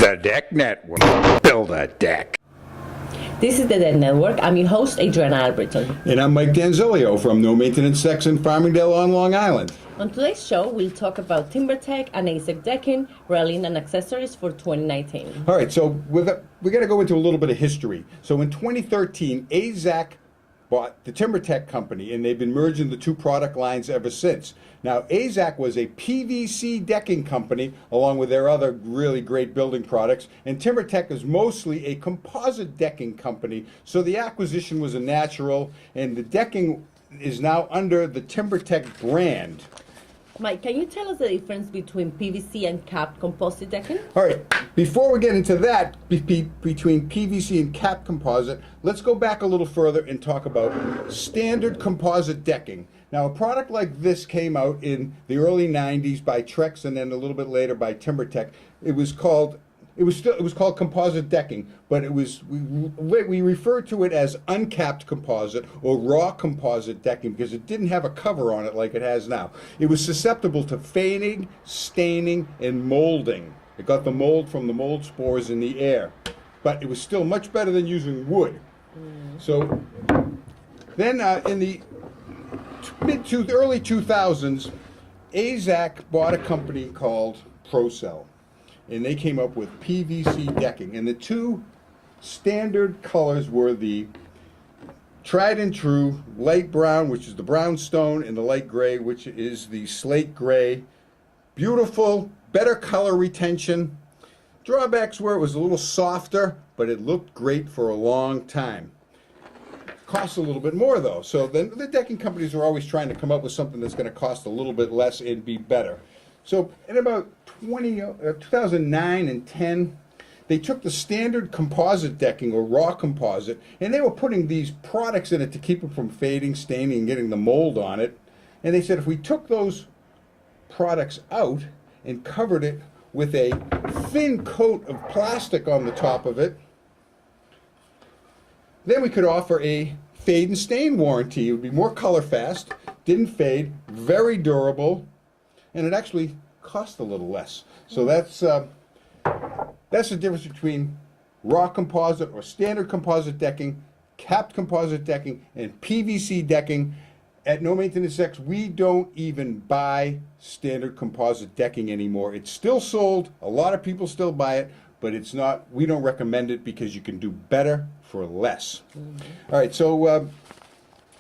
The Deck Network. Build a deck. This is the Deck Network. I'm your host, Adriana Alberton. And I'm Mike Danzilio from No Maintenance Decks in Farmingdale on Long Island. On today's show, we'll talk about Timbertech and Azek decking, railing, and accessories for 2019. All right, so we got to go into a little bit of history. So in 2013, Azek bought the Timbertech company, and they've been merging the two product lines ever since. Now, Azek was a PVC decking company, along with their other really great building products, and Timbertech is mostly a composite decking company, so the acquisition was a natural, and the decking is now under the Timbertech brand. Mike, can you tell us the difference between PVC and capped composite decking? All right, before we get into that, between PVC and capped composite, let's go back a little further and talk about standard composite decking. Now, a product like this came out in the early 90s by Trex and then a little bit later by Timbertech. It was called composite decking, but we refer to it as uncapped composite or raw composite decking because it didn't have a cover on it like it has now. It was susceptible to fading, staining, and molding. It got the mold from the mold spores in the air, but it was still much better than using wood. So then in the early 2000s, Azek bought a company called ProCell, and they came up with PVC decking. And the two standard colors were the tried and true light brown, which is the brownstone, and the light gray, which is the slate gray. Beautiful, better color retention. Drawbacks were it was a little softer, but it looked great for a long time. Costs a little bit more though, so then the decking companies are always trying to come up with something that's going to cost a little bit less and be better. So in about 2009 and 10, they took the standard composite decking or raw composite, and they were putting these products in it to keep it from fading, staining, and getting the mold on it. And they said if we took those products out and covered it with a thin coat of plastic on the top of it, then we could offer a fade and stain warranty. It would be more color fast, didn't fade, very durable, and it actually cost a little less. So that's the difference between raw composite or standard composite decking, capped composite decking, and PVC decking. At No Maintenance Decks, we don't even buy standard composite decking anymore. It's still sold. A lot of people still buy it, but it's not. We don't recommend it because you can do better for less. All right, so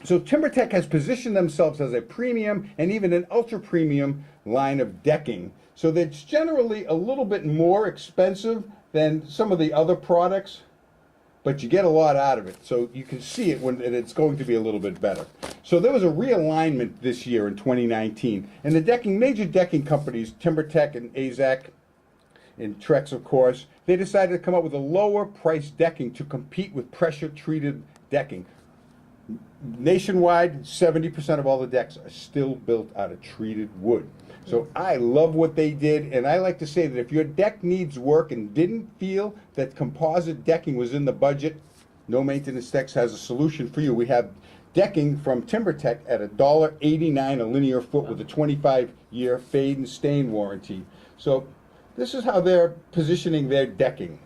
Timbertech has positioned themselves as a premium and even an ultra premium line of decking. So that's generally a little bit more expensive than some of the other products, but you get a lot out of it. So you can see it when it's going to be a little bit better. So there was a realignment this year in 2019, and the major decking companies, Timbertech and Azek and Trex, of course, they decided to come up with a lower price decking to compete with pressure treated decking. Nationwide, 70% of all the decks are still built out of treated wood. So I love what they did, and I like to say that if your deck needs work and didn't feel that composite decking was in the budget, No Maintenance Decks has a solution for you. We have decking from Timbertech at $1.89 a linear foot with a 25-year fade and stain warranty. So this is how they're positioning their decking.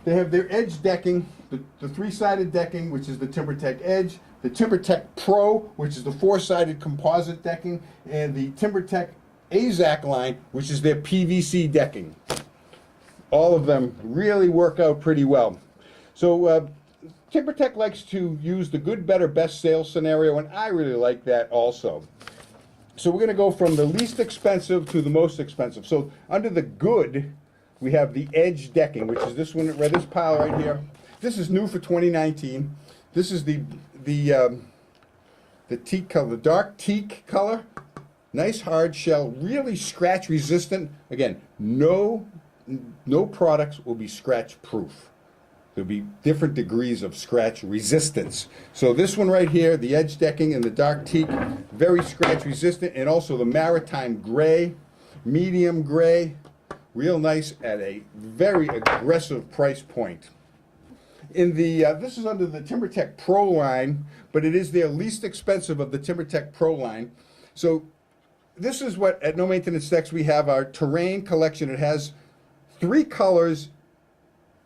They have their edge decking, the three-sided decking, which is the Timbertech Edge, the Timbertech Pro, which is the four-sided composite decking, and the Timbertech Azek line, which is their PVC decking. All of them really work out pretty well. So Timbertech likes to use the good, better, best sales scenario, and I really like that also. So we're going to go from the least expensive to the most expensive. So under the good, we have the Edge decking, which is this one, this pile right here. This is new for 2019. This is the teak color, the dark teak color. Nice hard shell, really scratch resistant. Again, no products will be scratch proof. There'll be different degrees of scratch resistance. So this one right here, the Edge decking and the dark teak, very scratch resistant, and also the maritime gray, medium gray, real nice at a very aggressive price point. In the this is under the Timbertech Pro line, but it is their least expensive of the Timbertech Pro line. So this is what at No Maintenance Decks we have our terrain collection. It has 3 colors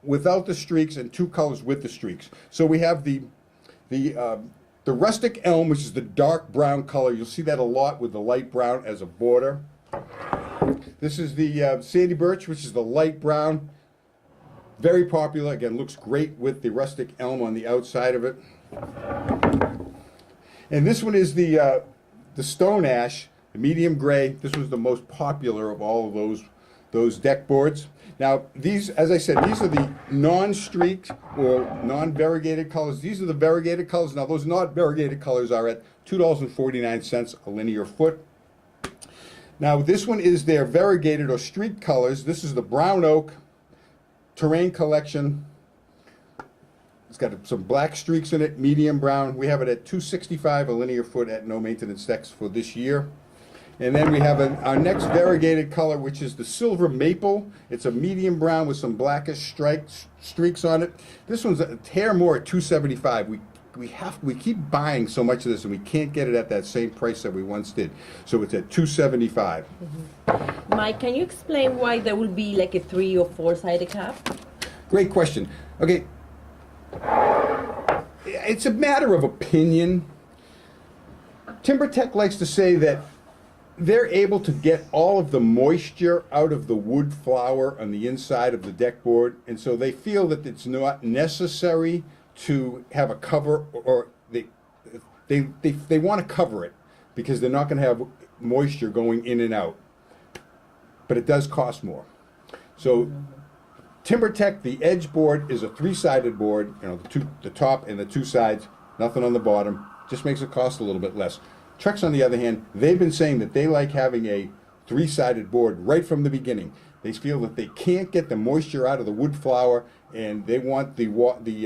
without the streaks and 2 colors with the streaks. So we have the rustic elm, which is the dark brown color. You'll see that a lot with the light brown as a border. This is the sandy birch, which is the light brown. Very popular. Again, looks great with the rustic elm on the outside of it. And this one is the stone ash, the medium gray. This was the most popular of all of those deck boards. Now, these, as I said, these are the non-streaked or non-variegated colors. These are the variegated colors. Now, those non-variegated colors are at $2.49 a linear foot. Now, this one is their variegated or streaked colors. This is the brown oak terrain collection. It's got some black streaks in it, medium brown. We have it at $2.65 a linear foot at no maintenance decks for this year. And then we have our next variegated color, which is the silver maple. It's a medium brown with some blackish streaks on it. This one's a hair more at $2.75. We keep buying so much of this, and we can't get it at that same price that we once did. So it's at $2.75. Mike, can you explain why there will be like a 3 or 4-sided cap? Great question. Okay, it's a matter of opinion. Timbertech likes to say that they're able to get all of the moisture out of the wood flour on the inside of the deck board, and so they feel that it's not necessary to have a cover, or they want to cover it because they're not going to have moisture going in and out. But it does cost more. So Timbertech, the edge board is a 3-sided board, the top and the 2 sides, nothing on the bottom, just makes it cost a little bit less. Trex, on the other hand, they've been saying that they like having a 3-sided board right from the beginning. They feel that they can't get the moisture out of the wood flour, and they want the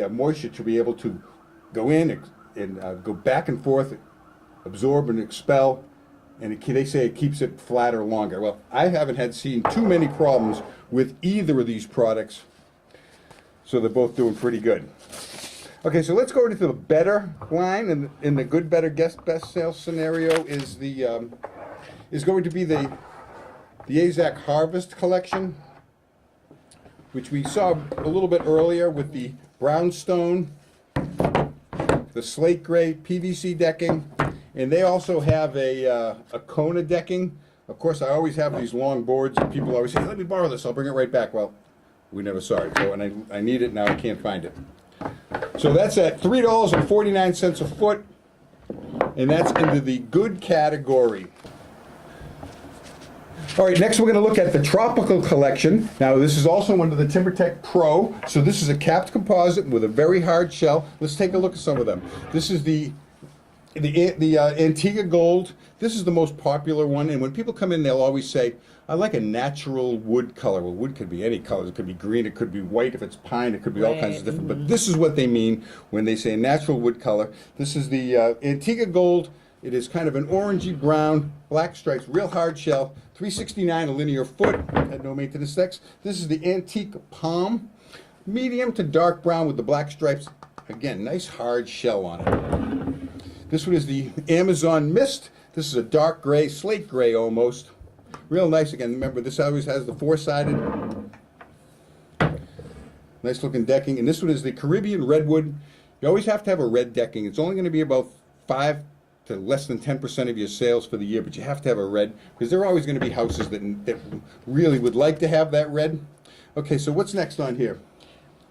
moisture to be able to go in and go back and forth, absorb and expel, and they say it keeps it flatter longer. Well, I haven't seen too many problems with either of these products, so they're both doing pretty good. Okay, so let's go into the better line, and in the good, better, best sales scenario is going to be the Azek Harvest collection, which we saw a little bit earlier with the brownstone, the slate gray PVC decking, and they also have a Kona decking. Of course, I always have these long boards, and people always say, "Let me borrow this, I'll bring it right back." Well, we never saw it, so and I need it now, I can't find it. So that's at $3.49 a foot, and that's into the good category. All right, next we're going to look at the Tropical Collection. Now, this is also under the Timbertech Pro. So this is a capped composite with a very hard shell. Let's take a look at some of them. This is the Antigua Gold. This is the most popular one, and when people come in, they'll always say, "I like a natural wood color." Well, wood could be any color. It could be green, it could be white. If it's pine, it could be all kinds of different. But this is what they mean when they say natural wood color. This is the Antigua Gold. It is kind of an orangey brown, black stripes, real hard shell, $3.69 a linear foot at no maintenance decks. This is the Antique Palm, medium to dark brown with the black stripes. Again, nice hard shell on it. This one is the Amazon Mist. This is a dark gray, slate gray almost. Real nice. Again, remember, this always has the 4-sided. Nice looking decking. And this one is the Caribbean Redwood. You always have to have a red decking. It's only going to be about 5 to less than 10% of your sales for the year, but you have to have a red, because there are always going to be houses that really would like to have that red. Okay, so what's next on here?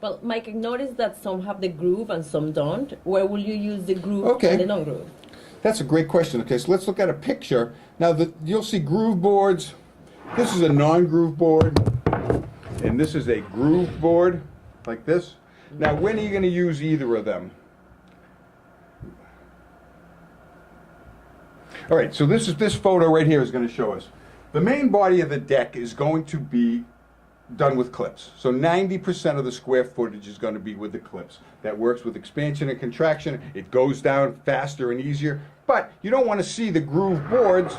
Well, Mike, I noticed that some have the groove and some don't. Where will you use the groove Okay. and the non-groove? That's a great question. Okay, so let's look at a picture. Now, you'll see groove boards. This is a non-groove board, and this is a groove board, like this. Now, when are you going to use either of them? All right, so this photo right here is going to show us. The main body of the deck is going to be done with clips. So 90% of the square footage is going to be with the clips. That works with expansion and contraction. It goes down faster and easier. But you don't want to see the groove boards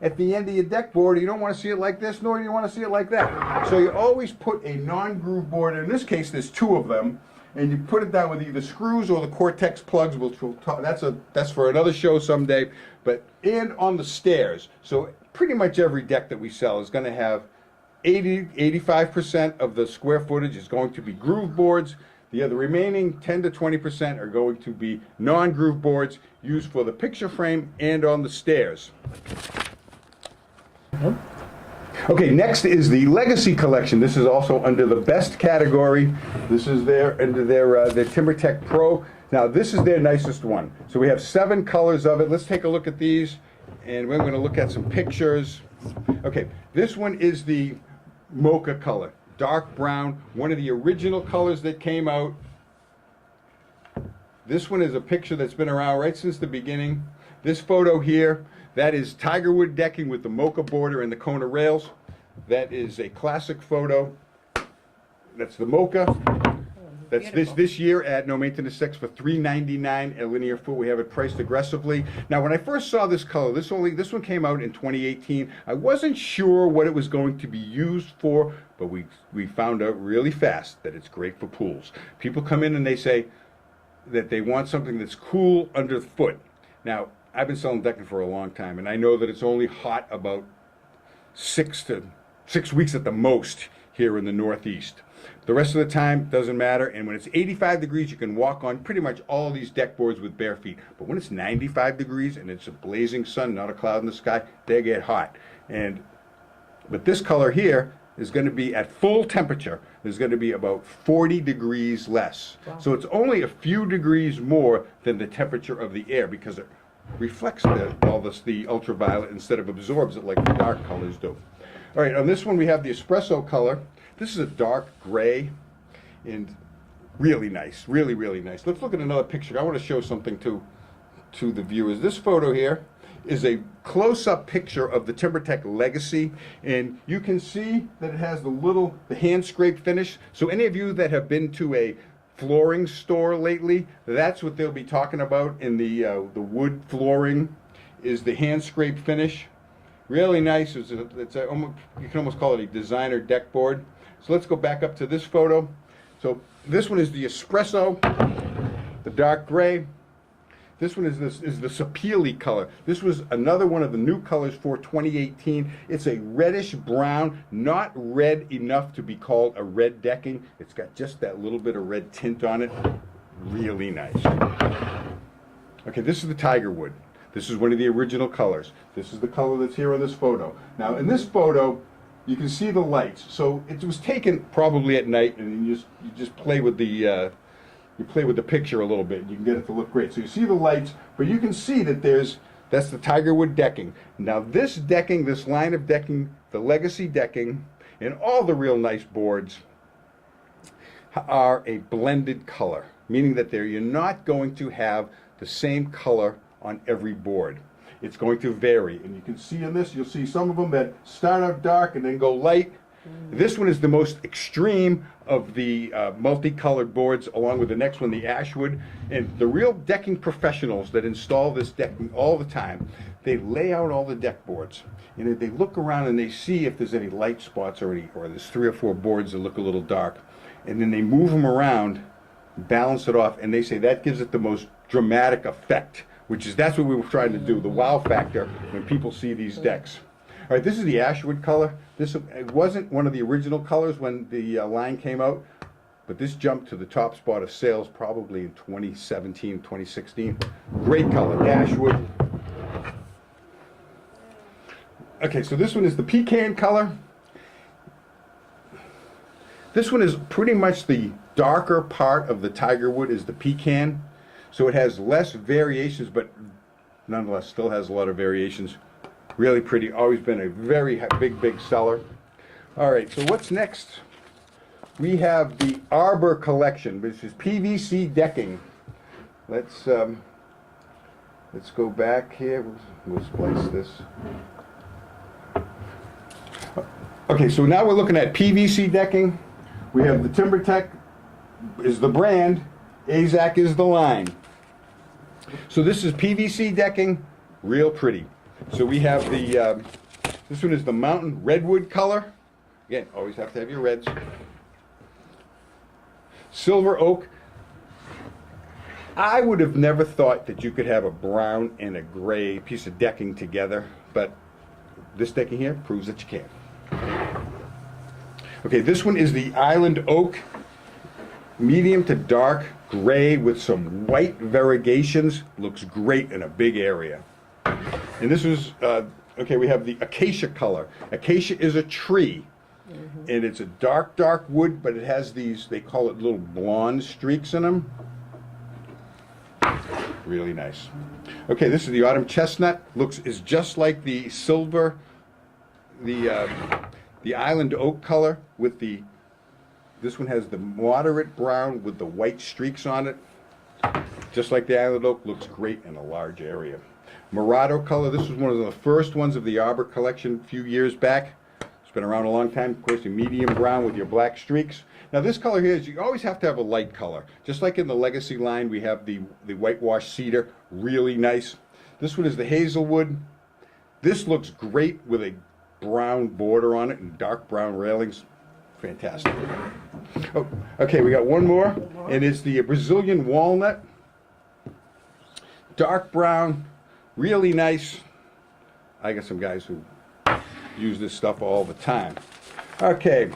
at the end of your deck board. You don't want to see it like this, nor do you want to see it like that. So you always put a non-groove board. In this case, there's 2 of them. And you put it down with either screws or the Cortex plugs. That's for another show someday. And on the stairs. So pretty much every deck that we sell is going to have 85% of the square footage is going to be groove boards. The other remaining 10 to 20% are going to be non-groove boards used for the picture frame and on the stairs. Okay, next is the Legacy Collection. This is also under the best category. This is under their Timbertech Pro. Now, this is their nicest one. So we have 7 colors of it. Let's take a look at these, and we're going to look at some pictures. Okay, this one is the mocha color, dark brown, one of the original colors that came out. This one is a picture that's been around right since the beginning. This photo here, that is Tigerwood decking with the mocha border and the Kona rails. That is a classic photo. That's the mocha. That's this year at No Maintenance 6 for $3.99 a linear foot. We have it priced aggressively. Now, when I first saw this color, this one came out in 2018. I wasn't sure what it was going to be used for, but we found out really fast that it's great for pools. People come in and they say that they want something that's cool underfoot. Now, I've been selling decking for a long time, and I know that it's only hot about 6 weeks at the most here in the Northeast. The rest of the time doesn't matter, and when it's 85 degrees, you can walk on pretty much all these deck boards with bare feet. But when it's 95 degrees and it's a blazing sun, not a cloud in the sky, they get hot. But this color here is going to be at full temperature. There's going to be about 40 degrees less. Wow. So it's only a few degrees more than the temperature of the air because it reflects the ultraviolet instead of absorbs it like the dark colors do. All right, on this one we have the espresso color. This is a dark gray and really nice, really, really nice. Let's look at another picture. I want to show something to the viewers. This photo here is a close-up picture of the Timbertech Legacy, and you can see that it has the hand scrape finish. So any of you that have been to a flooring store lately, that's what they'll be talking about in the wood flooring is the hand scrape finish. Really nice. You can almost call it a designer deck board. So let's go back up to this photo. So this one is the espresso, the dark gray. This one is the sapele color. This was another one of the new colors for 2018. It's a reddish brown, not red enough to be called a red decking. It's got just that little bit of red tint on it. Really nice. Okay, this is the tiger wood. This is one of the original colors. This is the color that's here on this photo. Now, in this photo, you can see the lights. So it was taken probably at night, and you just play with the picture a little bit. You can get it to look great. So you see the lights, but you can see that that's the Tigerwood decking. Now this decking, this line of decking, the Legacy decking, and all the real nice boards are a blended color, meaning that you're not going to have the same color on every board. It's going to vary, and you can see in this, you'll see some of them that start out dark and then go light. This one is the most extreme of the multicolored boards, along with the next one, the ashwood. And the real decking professionals that install this decking all the time, they lay out all the deck boards, and they look around and they see if there's any light spots or there's 3 or 4 boards that look a little dark, and then they move them around, balance it off, and they say that gives it the most dramatic effect. That's what we were trying to do, the wow factor when people see these decks. All right, this is the ashwood color. It wasn't one of the original colors when the line came out, but this jumped to the top spot of sales probably in 2017, 2016. Great color, ashwood. Okay, so this one is the pecan color. This one is pretty much the darker part of the tiger wood is the pecan. So it has less variations, but nonetheless still has a lot of variations. Really pretty, always been a very big seller. All right, so what's next? We have the Arbor collection, which is PVC decking. Let's go back here. We'll splice this. Okay, so now we're looking at PVC decking. We have the Timbertech is the brand, Azek is the line. So this is PVC decking, real pretty. So we have this one is the mountain redwood color. Again, always have to have your reds. Silver oak. I would have never thought that you could have a brown and a gray piece of decking together, but this decking here proves that you can. Okay, this one is the Island Oak, medium to dark gray with some white variegations. Looks great in a big area. And this was, okay, we have the acacia color. Acacia is a tree, and it's a dark, dark wood, but it has these, they call it little blonde streaks in them. Really nice. Okay, this is the autumn chestnut. Is just like the silver, the island oak color with the, this one has the moderate brown with the white streaks on it. Just like the island oak, looks great in a large area. Murado color, this was one of the first ones of the Arbor collection a few years back. It's been around a long time. Of course, your medium brown with your black streaks. Now this color here is, you always have to have a light color. Just like in the Legacy line, we have the whitewash cedar, really nice. This one is the hazelwood. This looks great with a brown border on it and dark brown railings. Fantastic. Oh, okay, we got one more, and it's the Brazilian walnut. Dark brown, really nice. I got some guys who use this stuff all the time. Okay,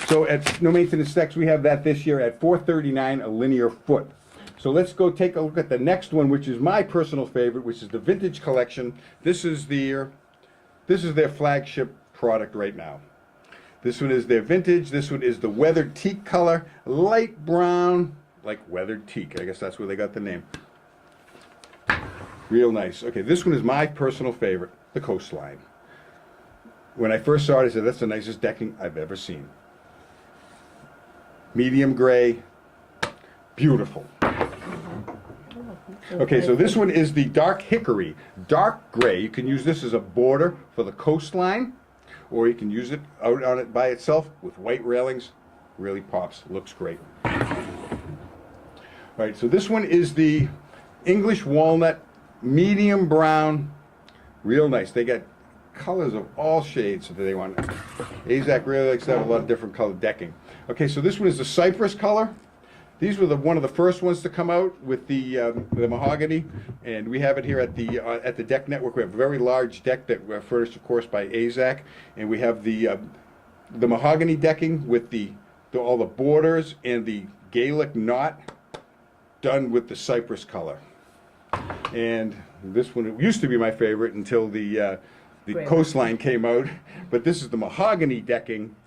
so at No Maintenance Decks, we have that this year at $439 a linear foot. So let's go take a look at the next one, which is my personal favorite, which is the Vintage Collection. This is their flagship product right now. This one is their vintage. This one is the weathered teak color, light brown, like weathered teak. I guess that's where they got the name. Real nice. Okay, this one is my personal favorite, the Coastline. When I first saw it, I said, that's the nicest decking I've ever seen. Medium gray, beautiful. Okay, so this one is the dark hickory, dark gray. You can use this as a border for the Coastline, or you can use it out on it by itself with white railings. Really pops, looks great. All right, so this one is the English walnut, medium brown, real nice. They got colors of all shades that they want. Azek really likes to have a lot of different colored decking. Okay, so this one is the cypress color. These were one of the first ones to come out with the mahogany, and we have it here at the Deck Network. We have a very large deck that we're furnished, of course, by Azek, and we have the mahogany decking with all the borders and the Gaelic knot done with the cypress color. And this one, it used to be my favorite until the Coastline came out, but this is the mahogany decking,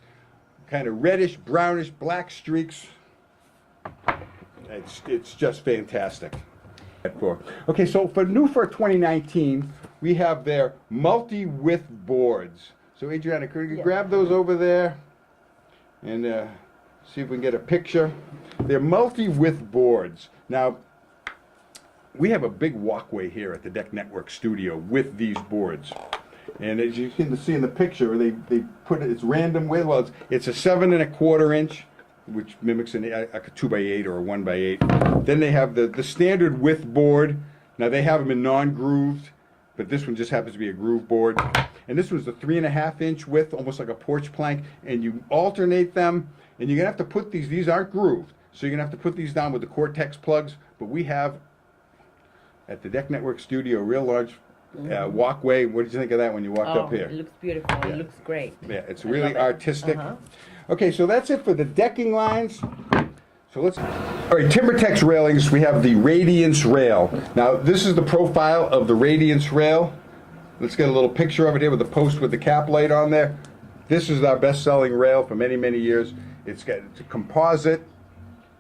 kind of reddish, brownish, black streaks. It's just fantastic. Okay, so for 2019, we have their multi-width boards. So Adriana, could you grab those over there and see if we can get a picture? They're multi-width boards. Now, we have a big walkway here at the Deck Network studio with these boards. And as you can see in the picture, they put it, it's random width. Well, it's a 7 1/4 inch, which mimics a 2x8 or a 1x8. Then they have the standard width board. Now they have them in non-grooved, but this one just happens to be a groove board. And this one's the 3 1/2 inch width, almost like a porch plank. And you alternate them, and you're gonna have to put these aren't grooved, so you're gonna have to put these down with the Cortex plugs. But we have at the Deck Network studio a real large walkway. What did you think of that when you walked up here? It looks beautiful. Yeah. It looks great. Yeah, it's really artistic. Okay, so that's it for the decking lines. So all right, Timbertech's railings, we have the Radiance rail. Now, this is the profile of the Radiance rail. Let's get a little picture of it here with the post with the cap light on there. This is our best-selling rail for many, many years. It's a composite,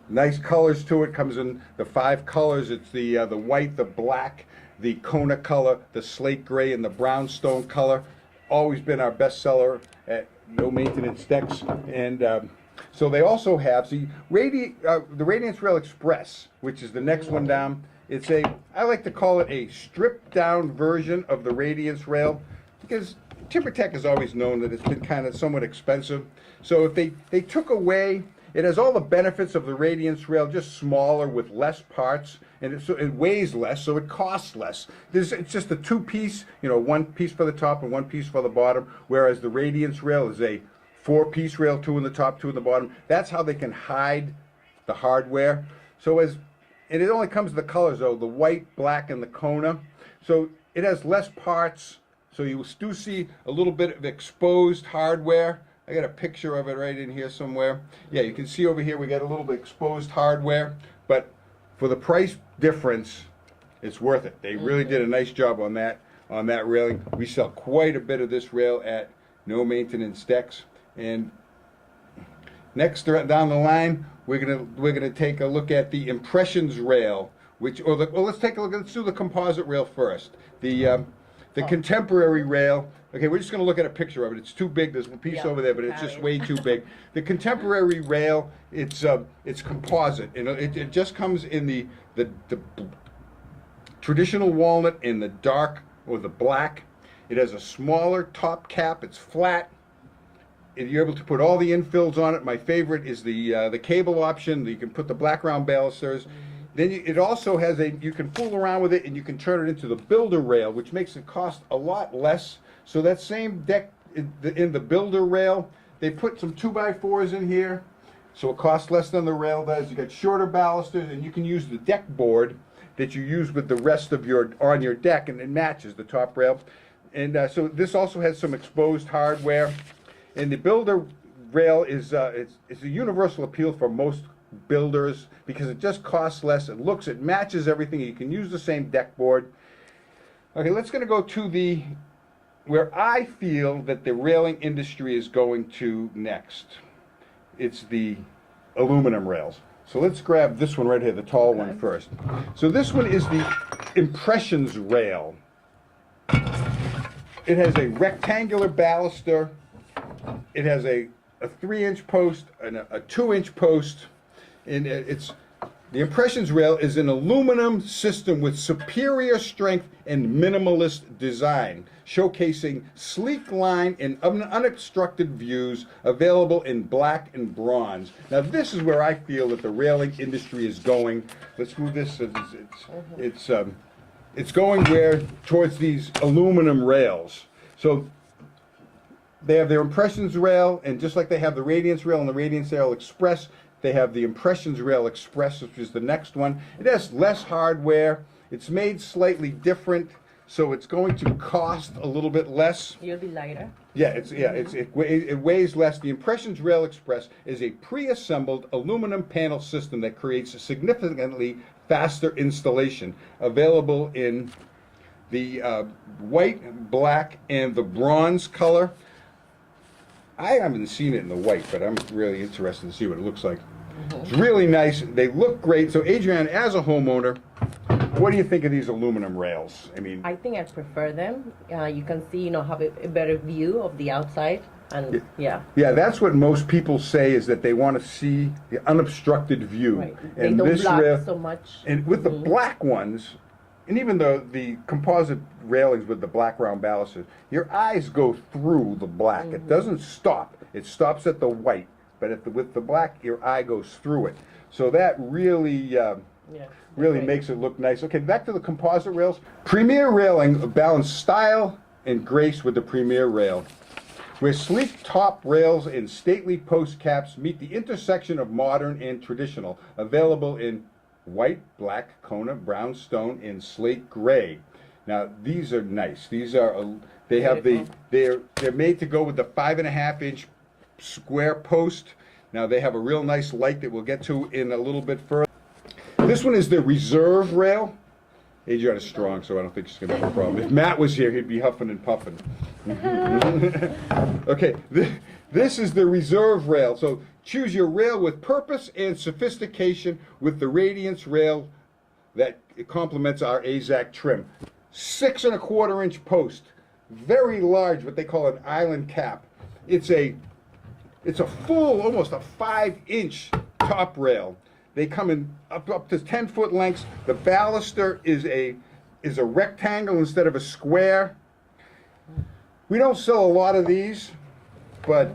nice colors to it. Comes in the 5 colors. It's the white, the black, the Kona color, the slate gray, and the brownstone color. Always been our bestseller at No Maintenance Decks. And so they also have the Radiance Rail Express, which is the next one down. It's I like to call it a stripped down version of the Radiance Rail, because Timbertech has always known that it's been kind of somewhat expensive. So if they took away, it has all the benefits of the Radiance Rail, just smaller with less parts, and it weighs less, so it costs less. It's just a 2-piece, one piece for the top and one piece for the bottom, whereas the Radiance Rail is a 4-piece rail, 2 in the top, 2 in the bottom. That's how they can hide the hardware. So and it only comes in the colors, though, the white, black, and the Kona. So it has less parts, so you do see a little bit of exposed hardware, I got a picture of it right in here somewhere. Yeah, you can see over here we got a little bit exposed hardware, but for the price difference, it's worth it. They really did a nice job on that railing. We sell quite a bit of this rail at no maintenance decks. And next down the line, we're gonna take a look at the impressions rail, let's take a look. Let's do the composite rail first. The contemporary rail. Okay, we're just going to look at a picture of it. It's too big. There's a piece over there, but it's just way too big. The contemporary rail, it's composite. It just comes in the traditional walnut in the dark or the black. It has a smaller top cap. It's flat. You're able to put all the infills on it. My favorite is the cable option. You can put the black round balusters. Then it also has you can fool around with it and you can turn it into the builder rail, which makes it cost a lot less. So that same deck in the builder rail, they put some 2x4s in here, so it costs less than the rail does. You got shorter balusters, and you can use the deck board that you use with the rest of on your deck, and it matches the top rail. And so this also has some exposed hardware. And the builder rail is it's a universal appeal for most builders because it just costs less. It matches everything. You can use the same deck board. Okay, let's go to where I feel that the railing industry is going to next. It's the aluminum rails. So let's grab this one right here, the tall one first. So this one is the impressions rail. It has a rectangular baluster. It has a 3-inch post and a 2-inch post. And the impressions rail is an aluminum system with superior strength and minimalist design, showcasing sleek line and unobstructed views, available in black and bronze. Now this is where I feel that the railing industry is going. Let's move this. It's going towards these aluminum rails. So they have their impressions rail, and just like they have the radiance rail and the radiance rail express, they have the impressions rail express, which is the next one. It has less hardware. It's made slightly different, so it's going to cost a little bit less. It'll be lighter. Yeah, it weighs less. The Impressions Rail Express is a pre-assembled aluminum panel system that creates a significantly faster installation, available in the white, black, and the bronze color. I haven't seen it in the white, but I'm really interested to see what it looks like. It's really nice. They look great. So, Adriana, as a homeowner, what do you think of these aluminum rails? I think I prefer them. You can see, have a better view of the outside, and yeah. Yeah, that's what most people say, is that they want to see the unobstructed view. Right. They don't block so much. And with the black ones, and even the composite railings with the black round balusters, your eyes go through the black. It doesn't stop. It stops at the white. But with the black, your eye goes through it. So that really makes it look nice. Okay, back to the composite rails. Premier railing balance style and grace with the Premier rail, where sleek top rails and stately post caps meet the intersection of modern and traditional. Available in white, black, Kona, brown stone, and slate gray. Now these are nice. These are they're made to go with the 5.5-inch square post. Now they have a real nice light that we'll get to in a little bit further. This one is the reserve rail. Adriana's strong, so I don't think she's gonna have a problem. If Matt was here, he'd be huffing and puffing. Okay, this is the reserve rail. So choose your rail with purpose and sophistication with the Radiance rail that complements our Azek trim. 6.25-inch post, very large, what they call an island cap. It's a full, almost a 5-inch top rail. They come in up to 10-foot lengths. The baluster is a rectangle instead of a square. We don't sell a lot of these, but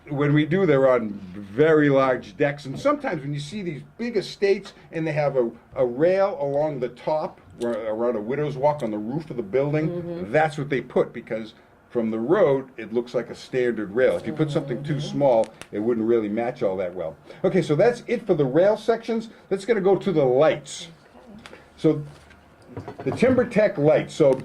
when we do, they're on very large decks. And sometimes when you see these big estates and they have a rail along the top, around a widow's walk on the roof of the building, that's what they put, because from the road, it looks like a standard rail. If you put something too small, it wouldn't really match all that well. Okay, so that's it for the rail sections. Let's go to the lights. So the Timbertech lights. So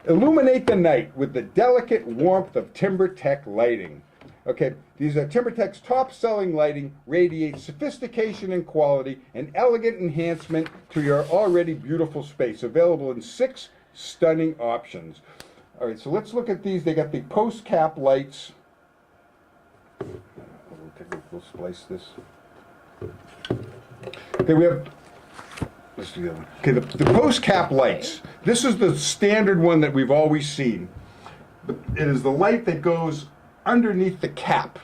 illuminate the night with the delicate warmth of Timbertech lighting. Okay, these are Timbertech's top-selling lighting, radiates sophistication and quality, an elegant enhancement to your already beautiful space. Available in 6 stunning options. All right, so let's look at these. They got the post cap lights. We'll splice this. Okay, we have. Let's do the other one. Okay, the post cap lights. This is the standard one that we've always seen. It is the light that goes underneath the cap.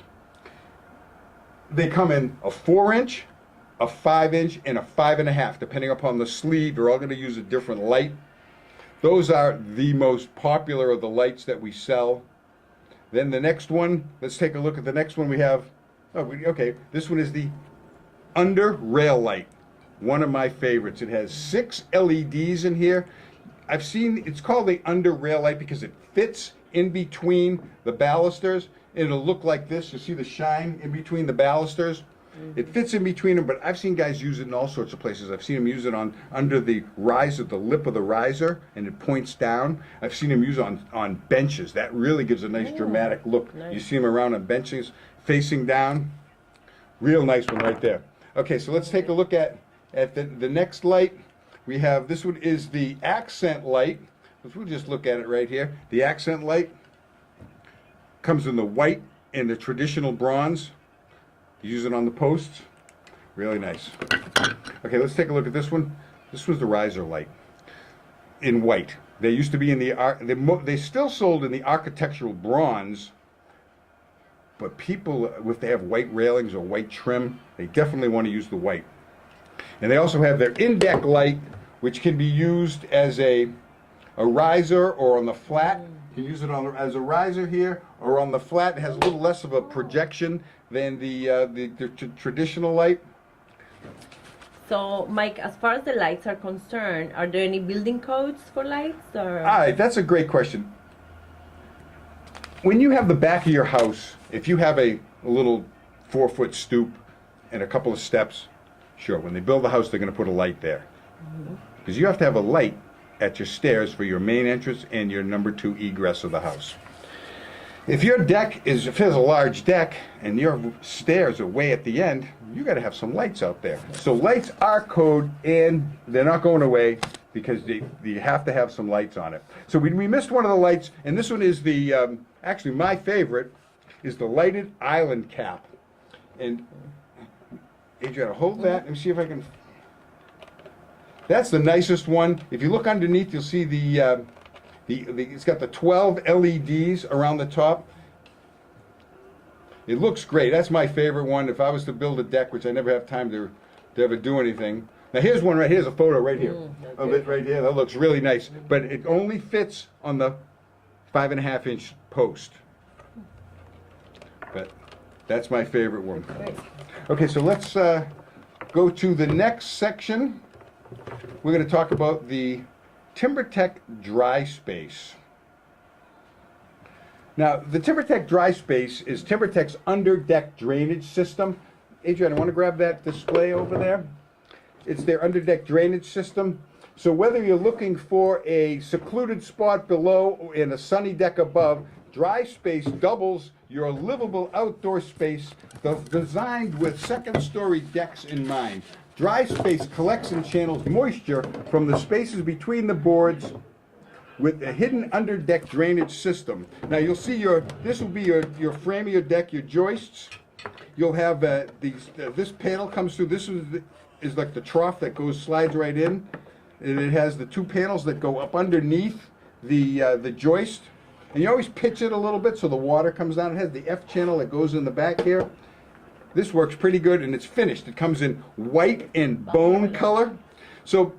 They come in a 4-inch, a 5-inch, and a 5.5, depending upon the sleeve. You're all going to use a different light. Those are the most popular of the lights that we sell. Then the next one, let's take a look at the next one we have. Okay, this one is the under rail light. One of my favorites. It has 6 LEDs in here. I've seen, it's called the under rail light because it fits in between the balusters. It'll look like this. You see the shine in between the balusters? It fits in between them, but I've seen guys use it in all sorts of places. I've seen them use it on under the riser, the lip of the riser, and it points down. I've seen them use it on benches. That really gives a nice dramatic look. Nice. You see them around on benches facing down. Real nice one right there. Okay, so let's take a look at the next light. We have, this one is the accent light. We'll just look at it right here. The accent light comes in the white and the traditional bronze. You use it on the posts. Really nice. Okay, let's take a look at this one. This was the riser light in white. They used to be in they still sold in the architectural bronze, but people, if they have white railings or white trim, they definitely want to use the white. And they also have their in-deck light, which can be used as a riser or on the flat. You can use it as a riser here or on the flat. It has a little less of a projection than the traditional light. So, Mike, as far as the lights are concerned, are there any building codes for lights? Or? All right, that's a great question. When you have the back of your house, if you have a little 4-foot stoop and a couple of steps, sure, when they build the house, they're going to put a light there. Because you have to have a light at your stairs for your main entrance and your number 2 egress of the house. If your deck is, if there's a large deck and your stairs are way at the end, you got to have some lights out there. So lights are code and they're not going away because you have to have some lights on it. So we missed one of the lights, and this one is the, actually my favorite, is the lighted island cap. And Adriana, hold that. Let me see if I can. That's the nicest one. If you look underneath, you'll see it's got the 12 LEDs around the top. It looks great. That's my favorite one. If I was to build a deck, which I never have time to ever do anything. Now here's one right here. Here's a photo right here of it right here. That looks really nice. But it only fits on the 5.5-inch post. But that's my favorite one. Okay, so let's go to the next section. We're going to talk about the Timbertech Dry Space. Now, the Timbertech Dry Space is Timbertech's under-deck drainage system. Adrian, I want to grab that display over there. It's their under-deck drainage system. So whether you're looking for a secluded spot below and a sunny deck above, Dry Space doubles your livable outdoor space designed with second-story decks in mind. Dry Space collects and channels moisture from the spaces between the boards with a hidden underdeck drainage system. Now you'll see this will be your frame of your deck, your joists. You'll have this panel comes through. This is like the trough that slides right in. And it has the 2 panels that go up underneath the joist. And you always pitch it a little bit so the water comes down. It has the F channel that goes in the back here. This works pretty good, and it's finished. It comes in white and bone color. So,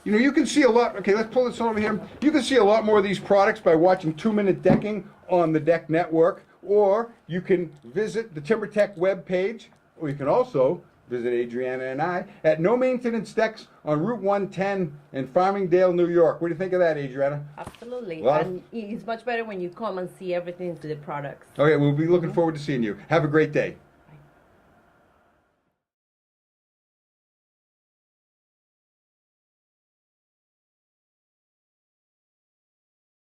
you know, you can see a lot. Okay, let's pull this over here. You can see a lot more of these products by watching 2-Minute Decking on the Deck Network, or you can visit the TimberTech webpage, or you can also visit Adriana and I at No Maintenance Decks on Route 110 in Farmingdale, New York. What do you think of that, Adriana? Absolutely. And it's much better when you come and see everything to the products. Okay, we'll be looking forward to seeing you. Have a great day.